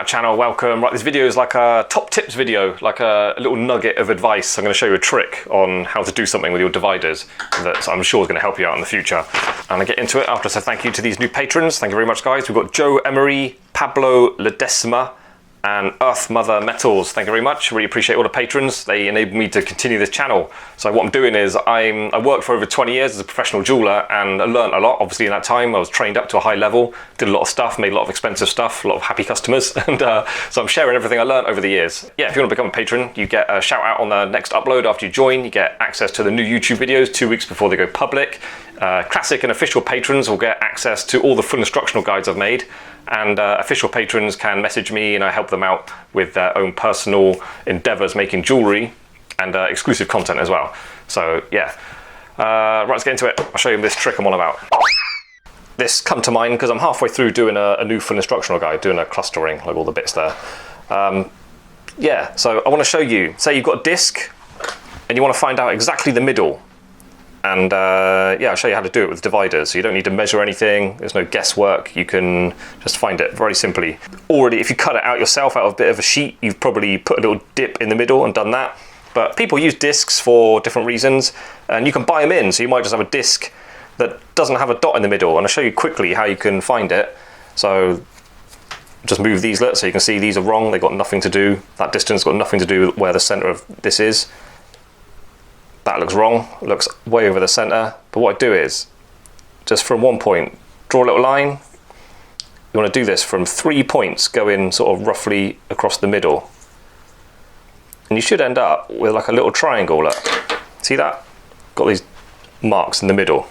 our channel, welcome. Right, this video is like a top tips video, like a little nugget of advice. I'm going to show you a trick on how to do something with your dividers that I'm sure is going to help you out in the future. And I get into it after I say thank you to these new patrons. Thank you very much, guys. We've got Joe Emery, Pablo Ledesma, and Earth Mother Metals. Thank you very much. Really appreciate all the patrons. They enable me to continue this channel. So what I'm doing is I worked for over 20 years as a professional jeweler, and I learned a lot. Obviously in that time I was trained up to a high level, did a lot of stuff, made a lot of expensive stuff, a lot of happy customers, and so I'm sharing everything I learned over the years. Yeah, if you want to become a patron, you get a shout out on the next upload after you join. You get access to the new YouTube videos 2 weeks before they go public. Classic and official patrons will get access to all the full instructional guides I've made, and official patrons can message me and I help them out with their own personal endeavors making jewelry and exclusive content as well. So yeah, right, let's get into it. I'll show you this trick I'm on about. This come to mind because I'm halfway through doing a new full instructional guide, doing a clustering, like all the bits there. Yeah, so I want to show you, say you've got a disc and you want to find out exactly the middle. And yeah, I'll show you how to do it with dividers. So you don't need to measure anything. There's no guesswork. You can just find it very simply. Already, if you cut it out yourself out of a bit of a sheet, you've probably put a little dip in the middle and done that. But people use discs for different reasons, and you can buy them in. So you might just have a disc that doesn't have a dot in the middle. And I'll show you quickly how you can find it. So just move these, so you can see these are wrong. They've got nothing to do. That distance got nothing to do with where the center of this is. That looks wrong, it looks way over the center. But what I do is, just from one point, draw a little line. You want to do this from 3 points going sort of roughly across the middle. And you should end up with like a little triangle, look. See that? Got these marks in the middle.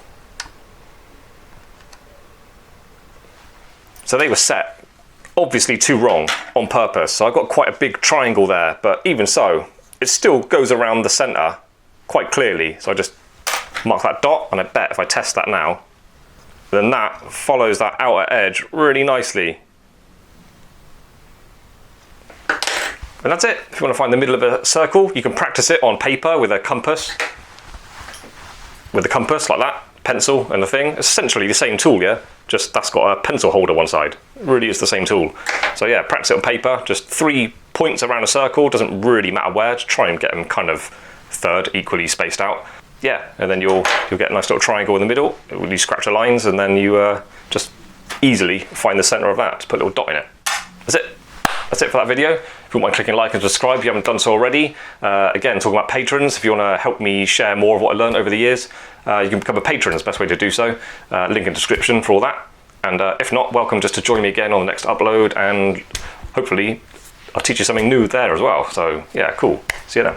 So they were set, obviously too wrong on purpose. So I've got quite a big triangle there, but even so, it still goes around the center quite clearly. So I just mark that dot, and I bet if I test that now, then that follows that outer edge really nicely. And that's it. If you want to find the middle of a circle, you can practice it on paper with a compass. With a compass like that, pencil and the thing. It's essentially the same tool, yeah? Just that's got a pencil holder one side. It really is the same tool. So yeah, practice it on paper. Just 3 points around a circle. Doesn't really matter where. Just try and get them kind of third, equally spaced out. Yeah, and then you'll get a nice little triangle in the middle. You scratch the lines, and then you just easily find the center of that. Put a little dot in it. That's it. That's it for that video. If you want mind clicking like and subscribe if you haven't done so already. Again, talking about patrons, if you want to help me share more of what I learned over the years, you can become a patron. It's the best way to do so. Link in description for all that. And if not, welcome just to join me again on the next upload, and hopefully I'll teach you something new there as well. So yeah, cool. See you then.